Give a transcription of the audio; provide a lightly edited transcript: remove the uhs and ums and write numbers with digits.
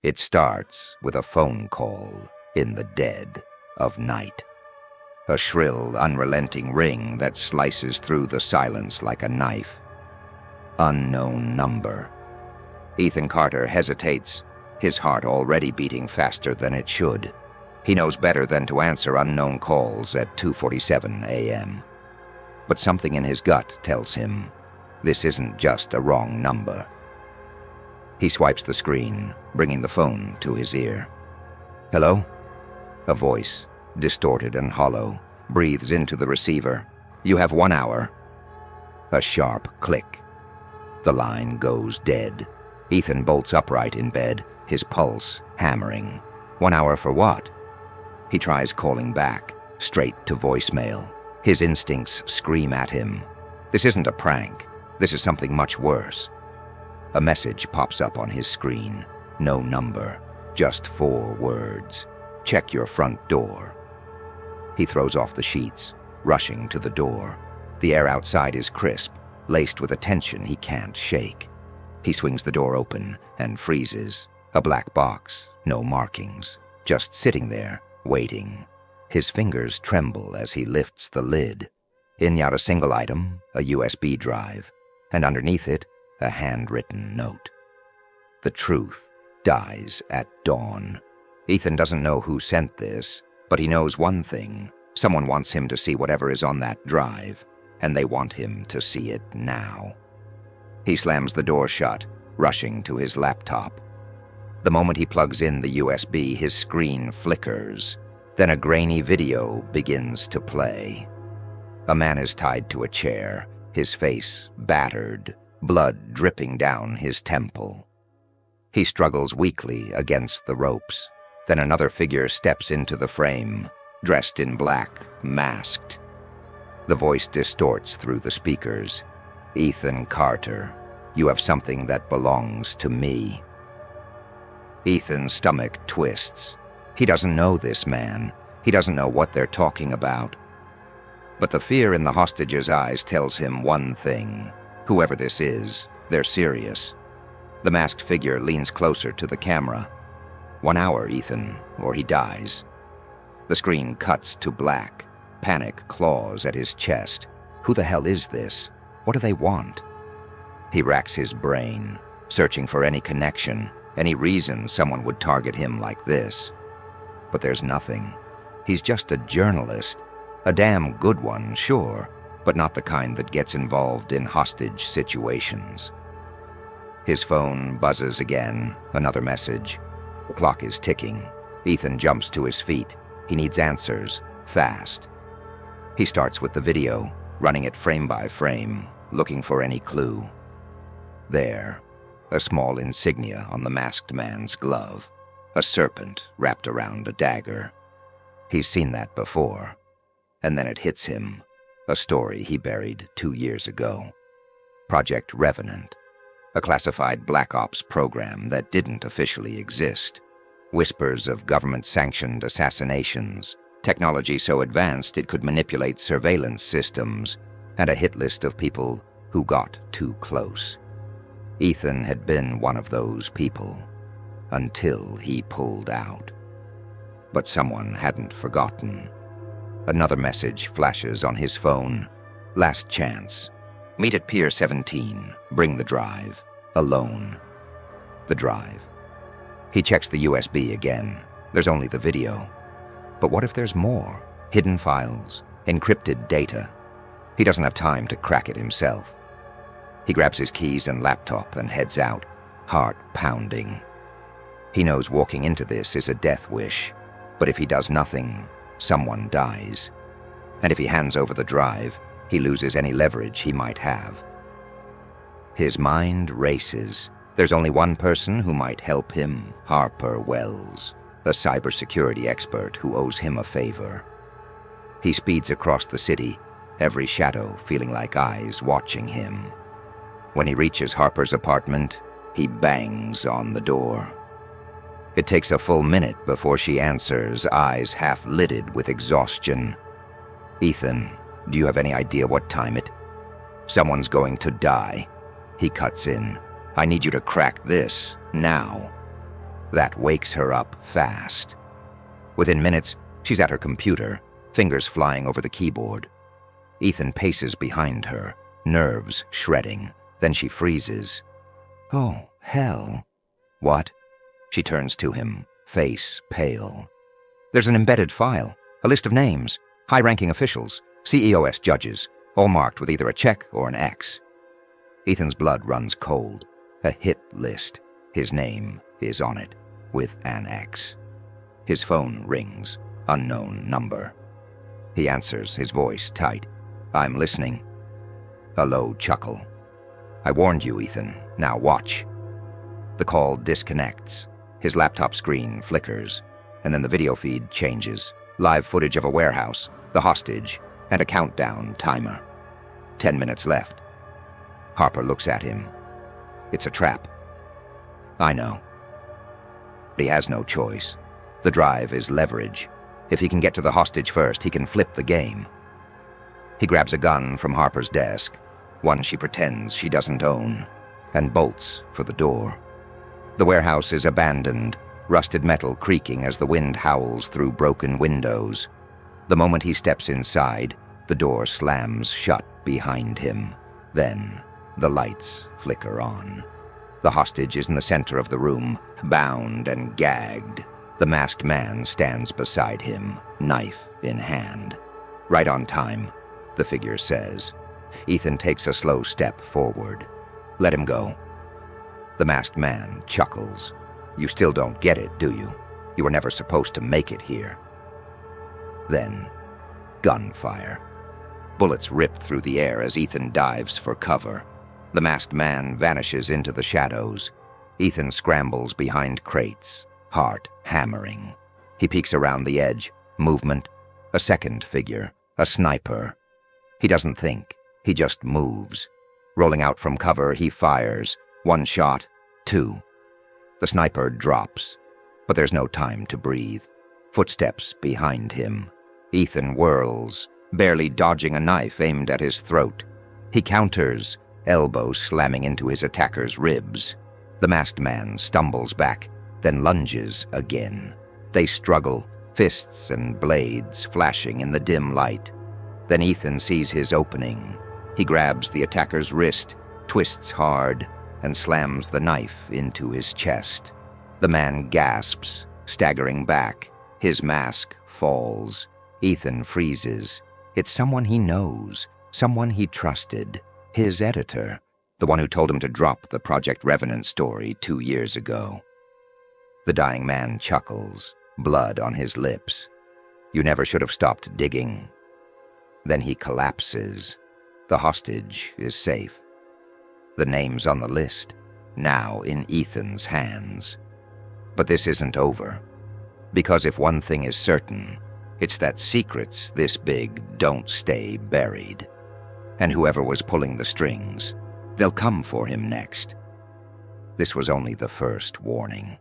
It starts with a phone call in the dead of night. A shrill, unrelenting ring that slices through the silence like a knife. Unknown number. Ethan Carter hesitates, his heart already beating faster than it should. He knows better than to answer unknown calls at 2:47 a.m. But something in his gut tells him this isn't just a wrong number. He swipes the screen, bringing the phone to his ear. "Hello?" A voice, distorted and hollow, breathes into the receiver. "You have 1 hour." A sharp click. The line goes dead. Ethan bolts upright in bed, his pulse hammering. 1 hour for what? He tries calling back, straight to voicemail. His instincts scream at him. This isn't a prank. This is something much worse. A message pops up on his screen. No number, just 4 words. "Check your front door." He throws off the sheets, rushing to the door. The air outside is crisp, laced with a tension he can't shake. He swings the door open and freezes. A black box, no markings, just sitting there, waiting. His fingers tremble as he lifts the lid. In not a single item, a USB drive, and underneath it, a handwritten note. The truth dies at dawn. Ethan doesn't know who sent this, but he knows one thing. Someone wants him to see whatever is on that drive, and they want him to see it now. He slams the door shut, rushing to his laptop. The moment he plugs in the USB, his screen flickers. Then a grainy video begins to play. A man is tied to a chair, his face battered, blood dripping down his temple. He struggles weakly against the ropes. Then another figure steps into the frame, dressed in black, masked. The voice distorts through the speakers. "Ethan Carter, you have something that belongs to me." Ethan's stomach twists. He doesn't know this man. He doesn't know what they're talking about. But the fear in the hostage's eyes tells him one thing. Whoever this is, they're serious. The masked figure leans closer to the camera. 1 hour, Ethan, or he dies. The screen cuts to black. Panic claws at his chest. Who the hell is this? What do they want? He racks his brain, searching for any connection, any reason someone would target him like this. But there's nothing. He's just a journalist. A damn good one, sure, but not the kind that gets involved in hostage situations. His phone buzzes again, another message. The clock is ticking. Ethan jumps to his feet. He needs answers, fast. He starts with the video, running it frame by frame, looking for any clue. There, a small insignia on the masked man's glove. A serpent wrapped around a dagger. He's seen that before. And then it hits him. A story he buried 2 years ago. Project Revenant. A classified Black Ops program that didn't officially exist. Whispers of government-sanctioned assassinations. Technology so advanced it could manipulate surveillance systems. And a hit list of people who got too close. Ethan had been one of those people. Until he pulled out. But someone hadn't forgotten. Another message flashes on his phone. Last chance. Meet at Pier 17. Bring the drive. Alone. The drive. He checks the USB again. There's only the video. But what if there's more? Hidden files, encrypted data. He doesn't have time to crack it himself. He grabs his keys and laptop and heads out, heart pounding. He knows walking into this is a death wish, but if he does nothing, someone dies. And if he hands over the drive, he loses any leverage he might have. His mind races. There's only one person who might help him, Harper Wells, a cybersecurity expert who owes him a favor. He speeds across the city, every shadow feeling like eyes watching him. When he reaches Harper's apartment, he bangs on the door. It takes a full minute before she answers, eyes half-lidded with exhaustion. "Ethan, do you have any idea what time it? Someone's going to die." He cuts in. "I need you to crack this, now." That wakes her up fast. Within minutes, she's at her computer, fingers flying over the keyboard. Ethan paces behind her, nerves shredding. Then she freezes. "Oh, hell." "What?" She turns to him, face pale. "There's an embedded file, a list of names, high-ranking officials, CEOS judges, all marked with either a check or an X." Ethan's blood runs cold. A hit list. His name is on it, with an X. His phone rings. Unknown number. He answers, his voice tight. "I'm listening." A low chuckle. "I warned you, Ethan. Now watch." The call disconnects. His laptop screen flickers, and then the video feed changes. Live footage of a warehouse, the hostage, and a countdown timer. 10 minutes left. Harper looks at him. It's a trap. I know. But he has no choice. The drive is leverage. If he can get to the hostage first, he can flip the game. He grabs a gun from Harper's desk, one she pretends she doesn't own, and bolts for the door. The warehouse is abandoned, rusted metal creaking as the wind howls through broken windows. The moment he steps inside, the door slams shut behind him. Then, the lights flicker on. The hostage is in the center of the room, bound and gagged. The masked man stands beside him, knife in hand. "Right on time," the figure says. Ethan takes a slow step forward. "Let him go." The masked man chuckles. "You still don't get it, do you? You were never supposed to make it here." Then, gunfire. Bullets rip through the air as Ethan dives for cover. The masked man vanishes into the shadows. Ethan scrambles behind crates, heart hammering. He peeks around the edge. Movement. A second figure. A sniper. He doesn't think. He just moves. Rolling out from cover, he fires. One shot. Two. The sniper drops. But there's no time to breathe. Footsteps behind him. Ethan whirls, barely dodging a knife aimed at his throat. He counters, elbow slamming into his attacker's ribs. The masked man stumbles back, then lunges again. They struggle, fists and blades flashing in the dim light. Then Ethan sees his opening. He grabs the attacker's wrist, twists hard, and slams the knife into his chest. The man gasps, staggering back. His mask falls. Ethan freezes. It's someone he knows, someone he trusted. His editor, the one who told him to drop the Project Revenant story 2 years ago. The dying man chuckles, blood on his lips. "You never should have stopped digging." Then he collapses. The hostage is safe. The name's on the list, now in Ethan's hands. But this isn't over. Because if one thing is certain, it's that secrets this big don't stay buried. And whoever was pulling the strings, they'll come for him next. This was only the first warning.